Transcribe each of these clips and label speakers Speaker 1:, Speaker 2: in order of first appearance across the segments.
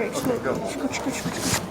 Speaker 1: Alright,
Speaker 2: Okay, go.
Speaker 1: scooch.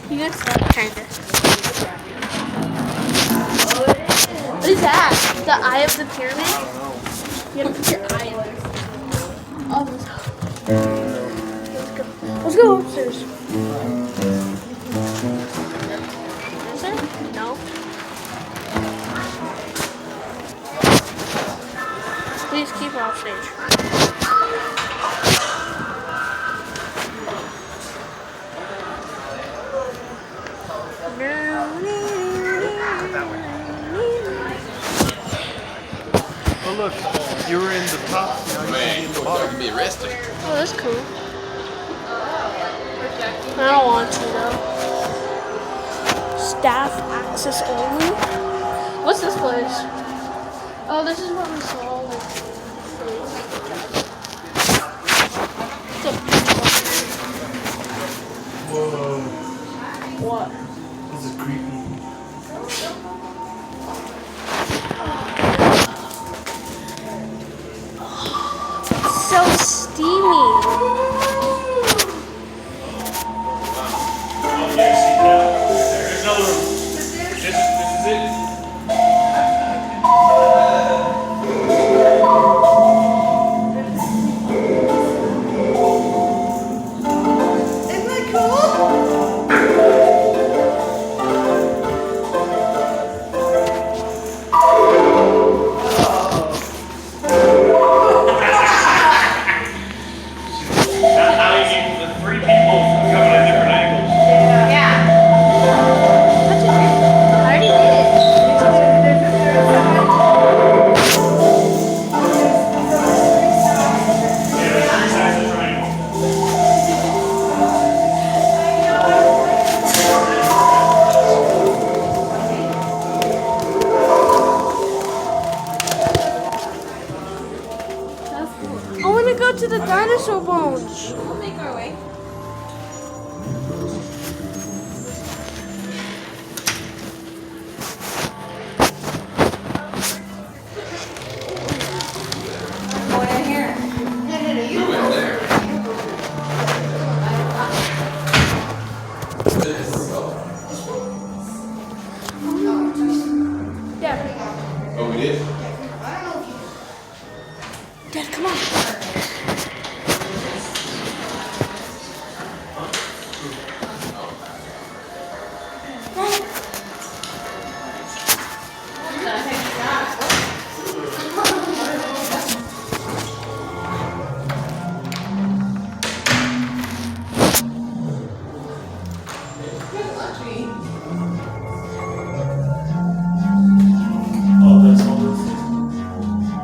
Speaker 1: You can start kinda. What is that? The eye of the pyramid? You gotta put your eye in there. Oh, let's go upstairs. Is there? No. Please keep her off stage.
Speaker 2: Oh look, you were in the top. Now
Speaker 3: Man,
Speaker 2: you're in the
Speaker 3: you
Speaker 2: bottom.
Speaker 3: can be arrested.
Speaker 1: Oh, that's cool. I don't want to though. Staff access only. What's this place? Oh, this is what we saw.
Speaker 2: Whoa,
Speaker 1: What?
Speaker 2: this is creepy.
Speaker 1: So steamy.
Speaker 4: There's another room. This is it.
Speaker 5: Isn't that cool?
Speaker 4: Now you see the three people coming at different angles.
Speaker 5: Yeah.
Speaker 1: I already did it.
Speaker 4: Yeah, there's three sides of the triangle.
Speaker 1: I want to go to the dinosaur bones.
Speaker 5: We'll make our way. Going in here. No, you
Speaker 3: You went there.
Speaker 1: Dad,
Speaker 3: Oh, we did?
Speaker 1: Dad, come on.
Speaker 4: Oh, that's all this is.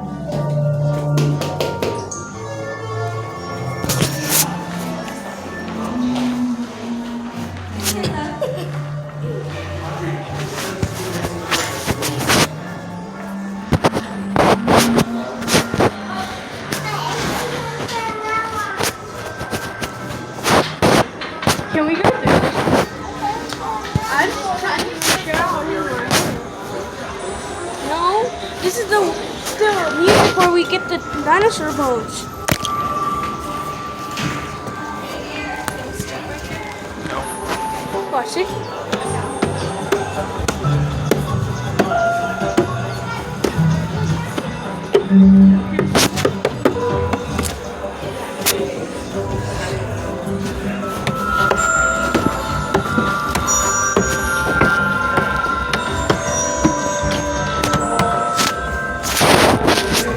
Speaker 1: Can we go through this? I'm just trying to figure out where. No, this is the music where we get the dinosaur bones. Watch, see?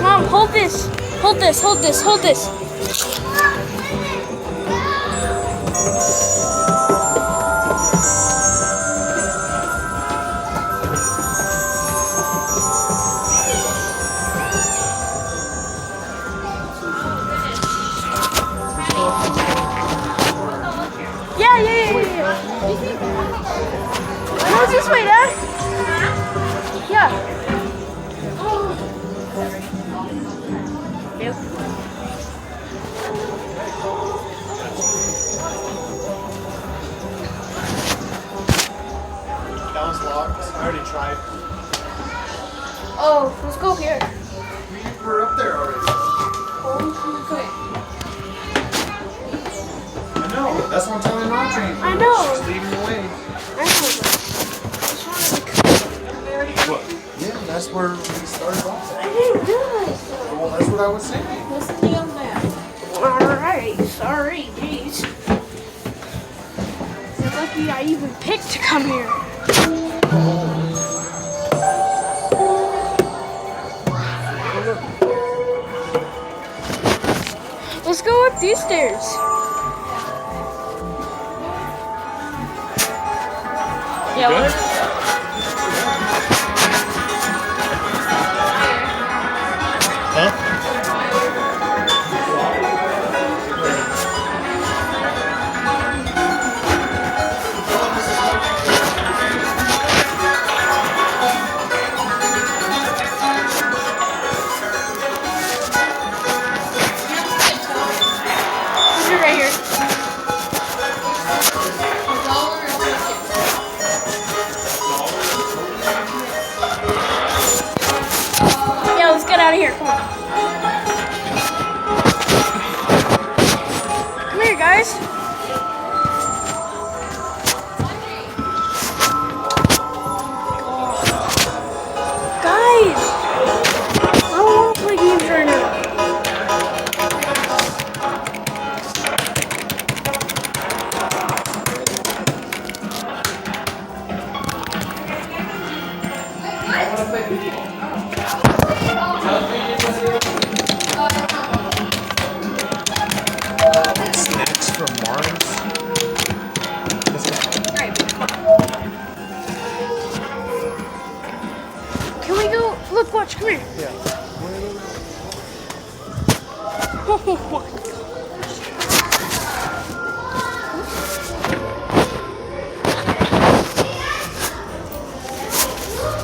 Speaker 1: Mom, hold this. Hold this, hold this, hold this. No, it's this way, Dad. Yeah. Yep.
Speaker 2: That was locked. I already tried.
Speaker 1: Oh, let's go here.
Speaker 2: We were up there already. I know. That's what I'm telling Audrey.
Speaker 1: I know.
Speaker 2: She's leading the way.
Speaker 1: I know.
Speaker 2: What? Yeah, that's where we started off
Speaker 1: I
Speaker 2: at.
Speaker 1: didn't realize that.
Speaker 2: Well, that's what I was saying.
Speaker 5: Listen to your map.
Speaker 1: Alright, sorry, jeez. You're lucky I even picked to come here. Let's go up these stairs. Yeah,
Speaker 2: Good? Huh?
Speaker 1: Right here. Yeah, let's get out of here. Come on. Come here, guys. Guys, I don't want to play games right now.
Speaker 2: Snacks from Mars.
Speaker 1: Can we go? Look, watch. Come here.
Speaker 2: Yeah.
Speaker 1: Oh my God.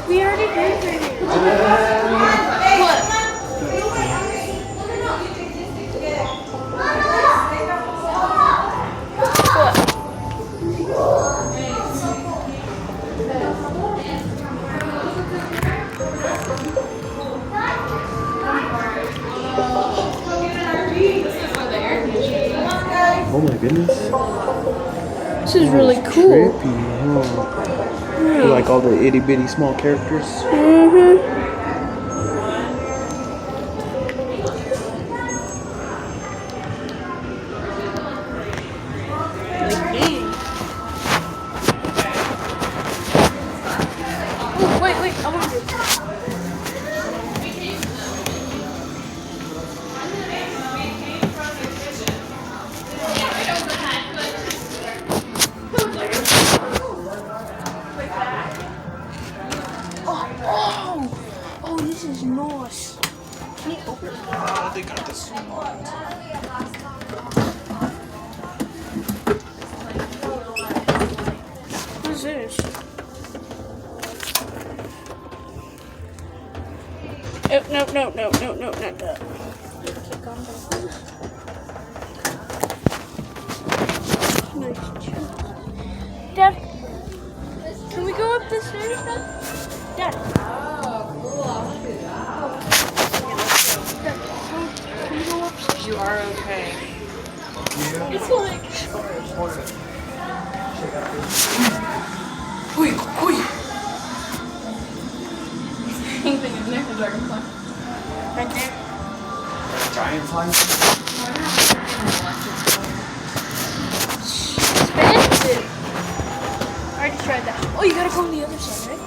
Speaker 1: We already did right here. What?
Speaker 2: Oh my goodness.
Speaker 1: This is really cool.
Speaker 2: Trippy, huh? You like all the itty bitty small characters?
Speaker 1: Mm-hmm. Oh, wait, I want to. Oh, this is nice. Can you open it?
Speaker 2: They got this locked.
Speaker 1: What is this? Oh, no, not that. Nice chair. Dad, can we go up the stairs, Dad? Can we go upstairs?
Speaker 5: You are okay.
Speaker 1: It's like...
Speaker 5: Anything in there? The dragonfly.
Speaker 1: Right there.
Speaker 2: Giant fly.
Speaker 1: Expensive. I already tried that. Oh, you gotta go on the other side,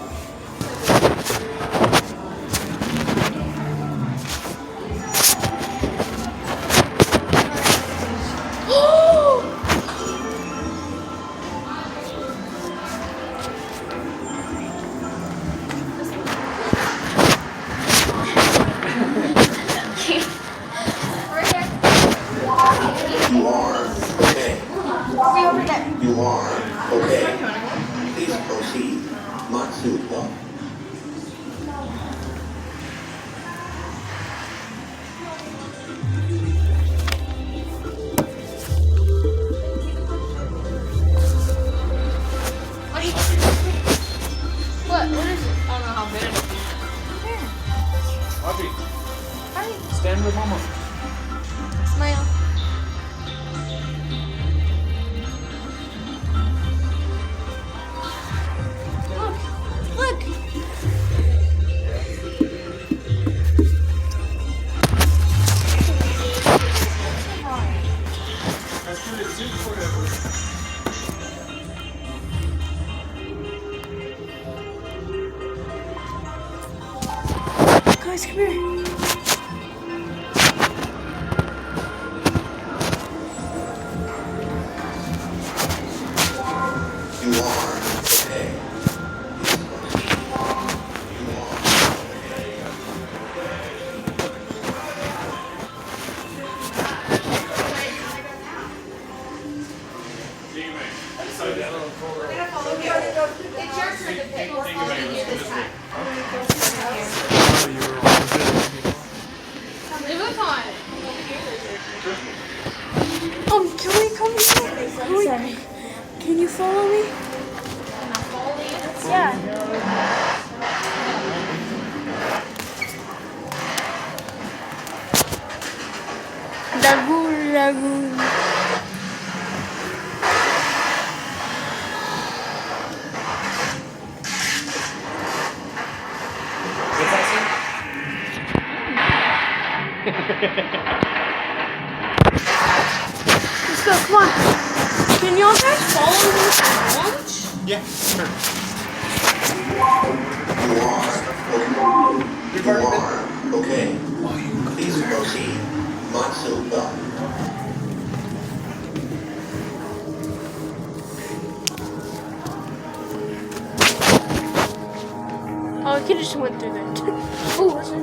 Speaker 1: right?
Speaker 3: You are okay. Please proceed. Matsuda.
Speaker 1: What? What is it?
Speaker 5: I don't know how big it is.
Speaker 4: Audrey. Stand with Mama.
Speaker 1: Smile. Look. Look.
Speaker 4: That's good. It's super forever.
Speaker 1: Guys, come here.
Speaker 3: You are okay.
Speaker 5: Leave it on.
Speaker 1: Can we come here? Can you follow me? Yeah. Lagoon. Let's go, come on. Can y'all guys follow me for lunch?
Speaker 2: Yeah, sure.
Speaker 3: You are okay. Please proceed. Matsuda.
Speaker 1: Oh, I could have just went through that. Oh, what's this?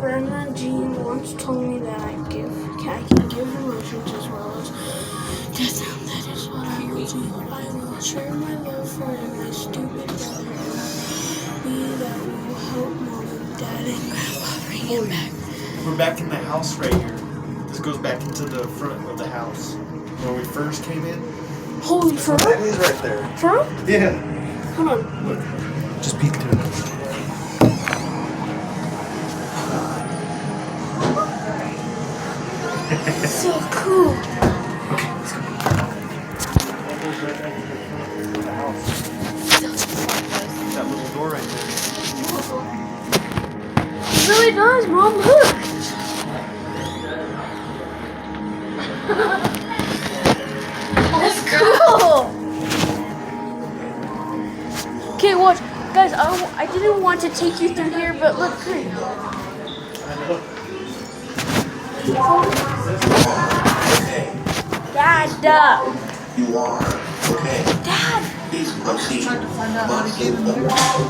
Speaker 1: Grandma Jean once told me that I can give emotions as well as death, and that is what I will do. I will share my love for my stupid brother and me that will help mom and dad and grandpa bring him back.
Speaker 2: We're back in the house right here. This goes back into the front of the house. When we first came in.
Speaker 1: Holy
Speaker 2: That
Speaker 1: fur!
Speaker 2: is right there.
Speaker 1: Fur?
Speaker 2: Yeah.
Speaker 1: Hold on.
Speaker 2: Look. Just peek through it.
Speaker 1: So cool.
Speaker 2: Okay, let's go. That goes right back to the front of the house. That little door right there.
Speaker 1: It really does, Mom. Look. That's cool. Okay, watch, guys. I didn't want to take you through here, but look.
Speaker 2: I know.
Speaker 1: Dad.
Speaker 3: You are okay.
Speaker 1: Dad.
Speaker 3: Please proceed. Matsuda.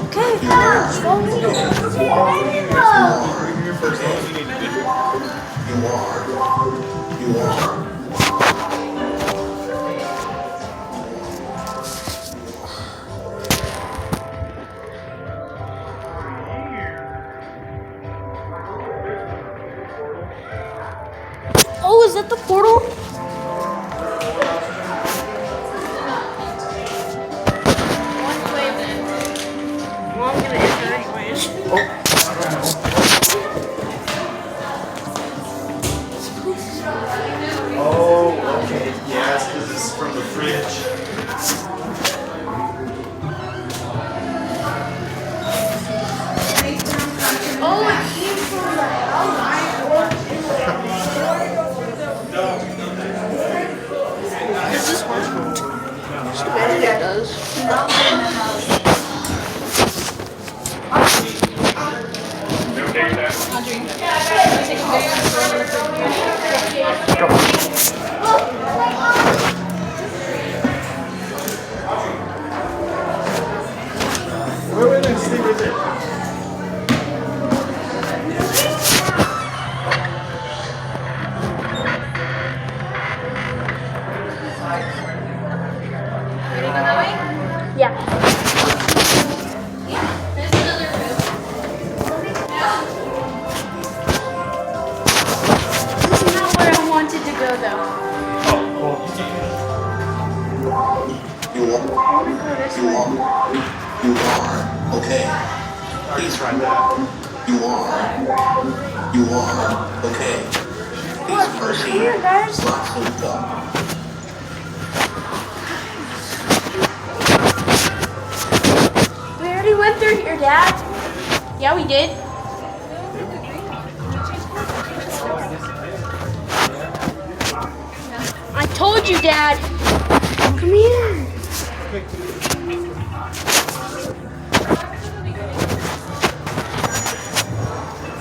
Speaker 1: Okay, Dad. Follow me.
Speaker 3: Okay. You are.
Speaker 1: Oh, is that the portal? Well, I'm gonna enter anyways.
Speaker 2: Oh, okay. Yeah, it's because this is from the fridge.
Speaker 1: Oh, it came from the house. Does this work? Yeah, it does. go though.
Speaker 2: Oh, well, it's okay.
Speaker 3: You are.
Speaker 1: I want to go this
Speaker 3: You
Speaker 1: way.
Speaker 3: are. You are. Okay.
Speaker 2: I already tried that.
Speaker 3: You are. You are. Okay. Please
Speaker 1: Come
Speaker 3: proceed.
Speaker 1: here, guys.
Speaker 3: Matsuda.
Speaker 1: We already went through here, Dad. Yeah, we did. I told you, Dad. Come here.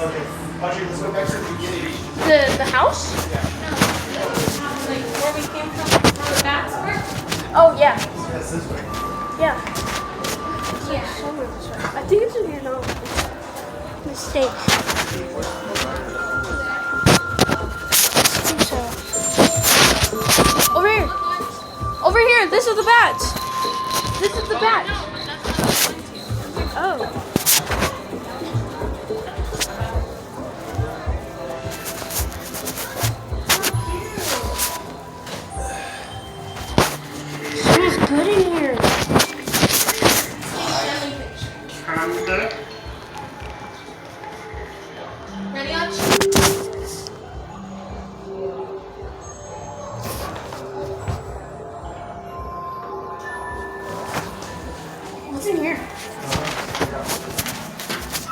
Speaker 2: Okay, Audrey, let's go back to the beginning.
Speaker 1: The house?
Speaker 5: Like where we came from, where the bats were?
Speaker 1: Oh, yeah.
Speaker 2: Yes, this way.
Speaker 1: Yeah. Yeah, somewhere this way. I think it's in here now. It's a mistake. I think so. Over here. Over here. This is the bats. This is the bats. Oh. Smells good in here.
Speaker 2: Kinda.
Speaker 5: Ready, Arch?
Speaker 1: What's in here?